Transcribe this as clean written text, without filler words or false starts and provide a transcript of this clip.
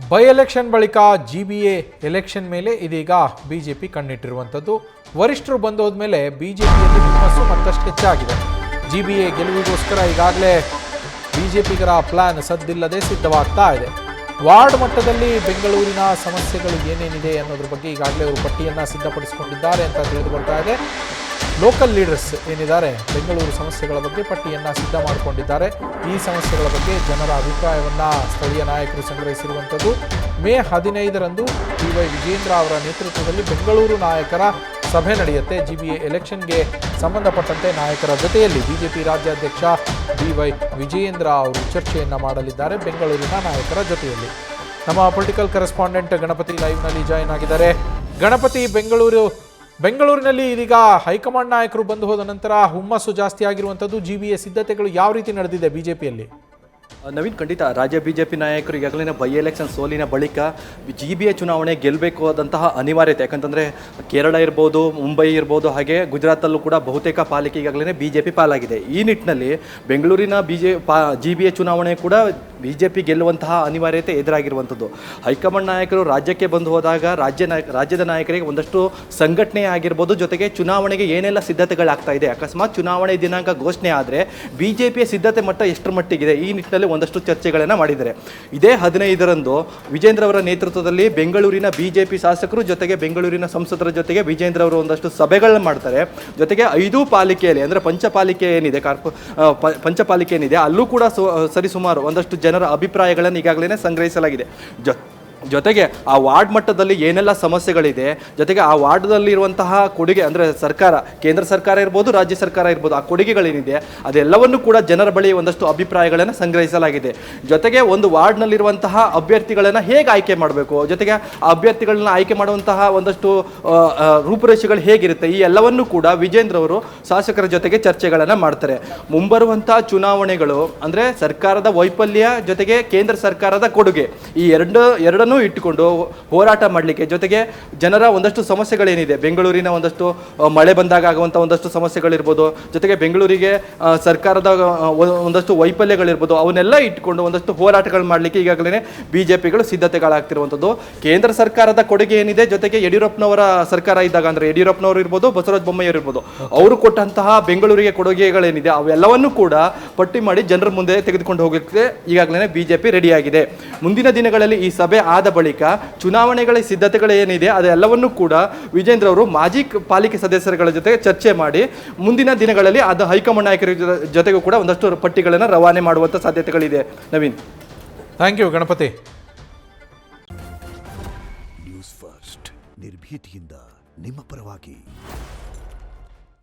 By election ಬಳಿಕ GBA election ಮೇಲೆ ಇದೀಗ ಬಿಜೆಪಿ ಕಣ್ಣಿಟ್ಟಿರುವಂಥದ್ದು. ವರಿಷ್ಠರು ಬಂದೋದ್ಮೇಲೆ ಬಿಜೆಪಿಯಲ್ಲಿ ಹುಮ್ಮಸ್ಸು ಮತ್ತಷ್ಟು ಹೆಚ್ಚಾಗಿದೆ. GBA ಗೆಲುವಿಗೋಸ್ಕರ ಈಗಾಗಲೇ ಬಿಜೆಪಿಗರ ಪ್ಲಾನ್ ಸದ್ದಿಲ್ಲದೆ ಸಿದ್ಧವಾಗ್ತಾ ಇದೆ. ವಾರ್ಡ್ ಮಟ್ಟದಲ್ಲಿ ಬೆಂಗಳೂರಿನ ಸಮಸ್ಯೆಗಳು ಏನೇನಿದೆ ಅನ್ನೋದ್ರ ಬಗ್ಗೆ ಈಗಾಗಲೇ ಅವರು ಪಟ್ಟಿಯನ್ನು ಸಿದ್ಧಪಡಿಸಿಕೊಂಡಿದ್ದಾರೆ ಅಂತ ತಿಳಿದು ಬರ್ತಾ ಇದೆ. ಲೋಕಲ್ ಲೀಡರ್ಸ್ ಏನಿದ್ದಾರೆ ಬೆಂಗಳೂರು ಸಮಸ್ಯೆಗಳ ಬಗ್ಗೆ ಪಟ್ಟಿಯನ್ನು ಸಿದ್ಧ ಮಾಡಿಕೊಂಡಿದ್ದಾರೆ. ಈ ಸಮಸ್ಯೆಗಳ ಬಗ್ಗೆ ಜನರ ಅಭಿಪ್ರಾಯವನ್ನು ಸ್ಥಳೀಯ ನಾಯಕರು ಸಂಗ್ರಹಿಸಿರುವಂಥದ್ದು. ಮೇ 15ರಂದು BY ವಿಜೇಂದ್ರ ಅವರ ನೇತೃತ್ವದಲ್ಲಿ ಬೆಂಗಳೂರು ನಾಯಕರ ಸಭೆ ನಡೆಯುತ್ತೆ. GBA ಎಲೆಕ್ಷನ್ಗೆ ಸಂಬಂಧಪಟ್ಟಂತೆ ನಾಯಕರ ಜೊತೆಯಲ್ಲಿ ಬಿಜೆಪಿ ರಾಜ್ಯಾಧ್ಯಕ್ಷ BY ವಿಜೇಂದ್ರ ಅವರು ಚರ್ಚೆಯನ್ನು ಮಾಡಲಿದ್ದಾರೆ ಬೆಂಗಳೂರಿನ ನಾಯಕರ ಜೊತೆಯಲ್ಲಿ. ನಮ್ಮ ಪೊಲಿಟಿಕಲ್ ಕರೆಸ್ಪಾಂಡೆಂಟ್ ಗಣಪತಿ ಲೈವ್ನಲ್ಲಿ ಜಾಯಿನ್ ಆಗಿದ್ದಾರೆ. ಗಣಪತಿ, ಬೆಂಗಳೂರಿನಲ್ಲಿ ಇದೀಗ ಹೈಕಮಾಂಡ್ ನಾಯಕರು ಬಂದು ಹೋದ ನಂತರ ಹುಮ್ಮಸ್ಸು ಜಾಸ್ತಿ ಆಗಿರುವಂಥದ್ದು. GBA ಸಿದ್ಧತೆಗಳು ಯಾವ ರೀತಿ ನಡೆದಿದೆ ಬಿಜೆಪಿಯಲ್ಲಿ? ನವೀನ್, ಖಂಡಿತ ರಾಜ್ಯ ಬಿಜೆಪಿ ನಾಯಕರು ಈಗಾಗಲೇ ಬೈ ಎಲೆಕ್ಷನ್ ಸೋಲಿನ ಬಳಿಕ GBA ಚುನಾವಣೆ ಗೆಲ್ಲಬೇಕು ಆದಂತಹ ಅನಿವಾರ್ಯತೆ, ಯಾಕಂತಂದರೆ ಕೇರಳ ಇರ್ಬೋದು, ಮುಂಬೈ ಇರ್ಬೋದು, ಹಾಗೆ ಗುಜರಾತಲ್ಲೂ ಕೂಡ ಬಹುತೇಕ ಪಾಲಿಕೆ ಈಗಾಗಲೇ ಬಿಜೆಪಿ ಪಾಲಾಗಿದೆ. ಈ ನಿಟ್ಟಿನಲ್ಲಿ ಬೆಂಗಳೂರಿನ GBA ಚುನಾವಣೆ ಕೂಡ ಬಿಜೆಪಿ ಗೆಲ್ಲುವಂತಹ ಅನಿವಾರ್ಯತೆ ಎದುರಾಗಿರುವಂಥದ್ದು. ಹೈಕಮಾಂಡ್ ನಾಯಕರು ರಾಜ್ಯಕ್ಕೆ ಬಂದು ಹೋದಾಗ ರಾಜ್ಯದ ನಾಯಕರಿಗೆ ಒಂದಷ್ಟು ಸಂಘಟನೆ ಆಗಿರ್ಬೋದು, ಜೊತೆಗೆ ಚುನಾವಣೆಗೆ ಏನೆಲ್ಲ ಸಿದ್ಧತೆಗಳಾಗ್ತಾ ಇದೆ, ಅಕಸ್ಮಾತ್ ಚುನಾವಣೆ ದಿನಾಂಕ ಘೋಷಣೆ ಆದರೆ ಬಿಜೆಪಿಯ ಸಿದ್ಧತೆ ಮಟ್ಟ ಎಷ್ಟರ ಮಟ್ಟಿಗಿದೆ, ಈ ನಿಟ್ಟಿನಲ್ಲಿ ಒಂದಷ್ಟು ಚರ್ಚೆಗಳನ್ನು ಮಾಡಿದ್ದಾರೆ. ಇದೇ 15ರಂದು ವಿಜೇಂದ್ರ ಅವರ ನೇತೃತ್ವದಲ್ಲಿ ಬೆಂಗಳೂರಿನ ಬಿಜೆಪಿ ಶಾಸಕರು ಜೊತೆಗೆ ಬೆಂಗಳೂರಿನ ಸಂಸದರ ಜೊತೆಗೆ ವಿಜೇಂದ್ರ ಅವರು ಒಂದಷ್ಟು ಸಭೆಗಳನ್ನು ಮಾಡ್ತಾರೆ. ಜೊತೆಗೆ 5 ಪಾಲಿಕೆಯಲ್ಲಿ ಅಂದರೆ ಪಂಚಪಾಲಿಕೆ ಏನಿದೆ ಅಲ್ಲೂ ಕೂಡ ಸರಿಸುಮಾರು ಒಂದಷ್ಟು ಜನರ ಅಭಿಪ್ರಾಯಗಳನ್ನು ಈಗಾಗಲೇ ಸಂಗ್ರಹಿಸಲಾಗಿದೆ. ಜೊತೆಗೆ ಆ ವಾರ್ಡ್ ಮಟ್ಟದಲ್ಲಿ ಏನೆಲ್ಲ ಸಮಸ್ಯೆಗಳಿದೆ, ಜೊತೆಗೆ ಆ ವಾರ್ಡ್ನಲ್ಲಿರುವಂತಹ ಕೊಡುಗೆ ಅಂದರೆ ಕೇಂದ್ರ ಸರ್ಕಾರ ಇರ್ಬೋದು, ರಾಜ್ಯ ಸರ್ಕಾರ ಇರ್ಬೋದು, ಆ ಕೊಡುಗೆಗಳೇನಿದೆ ಅದೆಲ್ಲವನ್ನು ಕೂಡ ಜನರ ಬಳಿ ಒಂದಷ್ಟು ಅಭಿಪ್ರಾಯಗಳನ್ನು ಸಂಗ್ರಹಿಸಲಾಗಿದೆ. ಜೊತೆಗೆ ಒಂದು ವಾರ್ಡ್ನಲ್ಲಿರುವಂತಹ ಅಭ್ಯರ್ಥಿಗಳನ್ನು ಹೇಗೆ ಆಯ್ಕೆ ಮಾಡಬೇಕು, ಜೊತೆಗೆ ಆ ಅಭ್ಯರ್ಥಿಗಳನ್ನ ಆಯ್ಕೆ ಮಾಡುವಂತಹ ಒಂದಷ್ಟು ರೂಪುರೇಷೆಗಳು ಹೇಗಿರುತ್ತೆ, ಈ ಎಲ್ಲವನ್ನು ಕೂಡ ವಿಜೇಂದ್ರ ಅವರು ಶಾಸಕರ ಜೊತೆಗೆ ಚರ್ಚೆಗಳನ್ನು ಮಾಡ್ತಾರೆ. ಮುಂಬರುವಂಥ ಚುನಾವಣೆಗಳು ಅಂದರೆ ಸರ್ಕಾರದ ವೈಫಲ್ಯ ಜೊತೆಗೆ ಕೇಂದ್ರ ಸರ್ಕಾರದ ಕೊಡುಗೆ, ಈ ಎರಡನ್ನೂ ಇಟ್ಟುಕೊಂಡು ಹೋರಾಟ ಮಾಡಲಿಕ್ಕೆ, ಜೊತೆಗೆ ಜನರ ಒಂದಷ್ಟು ಸಮಸ್ಯೆಗಳೇನಿದೆ, ಬೆಂಗಳೂರಿನ ಒಂದಷ್ಟು ಮಳೆ ಬಂದಾಗ ಆಗುವಂಥ ಒಂದಷ್ಟು ಸಮಸ್ಯೆಗಳಿರ್ಬೋದು, ಜೊತೆಗೆ ಬೆಂಗಳೂರಿಗೆ ಸರ್ಕಾರದ ಒಂದಷ್ಟು ವೈಫಲ್ಯಗಳಿರ್ಬೋದು, ಅವನ್ನೆಲ್ಲ ಇಟ್ಕೊಂಡು ಒಂದಷ್ಟು ಹೋರಾಟಗಳು ಮಾಡಲಿಕ್ಕೆ ಈಗಾಗಲೇ ಬಿಜೆಪಿಗಳು ಸಿದ್ಧತೆಗಳಾಗ್ತಿರುವಂಥದ್ದು. ಕೇಂದ್ರ ಸರ್ಕಾರದ ಕೊಡುಗೆ ಏನಿದೆ, ಜೊತೆಗೆ ಯಡಿಯೂರಪ್ಪನವರ ಸರ್ಕಾರ ಇದ್ದಾಗ ಅಂದರೆ ಯಡಿಯೂರಪ್ಪನವರು ಇರ್ಬೋದು, ಬಸವರಾಜ ಬೊಮ್ಮಾಯಿ ಇರ್ಬೋದು, ಅವರು ಕೊಟ್ಟಂತಹ ಬೆಂಗಳೂರಿಗೆ ಕೊಡುಗೆಗಳೇನಿದೆ ಅವೆಲ್ಲವನ್ನೂ ಕೂಡ ಪಟ್ಟಿ ಮಾಡಿ ಜನರ ಮುಂದೆ ತೆಗೆದುಕೊಂಡು ಹೋಗಲಿಕ್ಕೆ ಈಗಾಗಲೇ ಬಿಜೆಪಿ ರೆಡಿಯಾಗಿದೆ. ಮುಂದಿನ ದಿನಗಳಲ್ಲಿ ಈ ಸಭೆ ಆದ ಬಳಿಕ ಚುನಾವಣೆಗಳ ಸಿದ್ಧತೆಗಳೇನಿದೆ ಅದೆಲ್ಲವನ್ನೂ ಕೂಡ ವಿಜೇಂದ್ರ ಅವರು ಮಾಜಿ ಪಾಲಿಕೆ ಸದಸ್ಯರುಗಳ ಜೊತೆ ಚರ್ಚೆ ಮಾಡಿ ಮುಂದಿನ ದಿನಗಳಲ್ಲಿ ಅದು ಹೈಕಮಾಂಡ್ ನಾಯಕರ ಜೊತೆಗೂ ಕೂಡ ಒಂದಷ್ಟು ಪಟ್ಟಿಗಳನ್ನು ರವಾನೆ ಮಾಡುವಂಥ ಸಾಧ್ಯತೆಗಳಿದೆ. Naveen, thank you Ganapathi. News First ನಿರ್ಭೀತಿಯಿಂದ ನಿಮ್ಮ ಪರವಾಗಿ.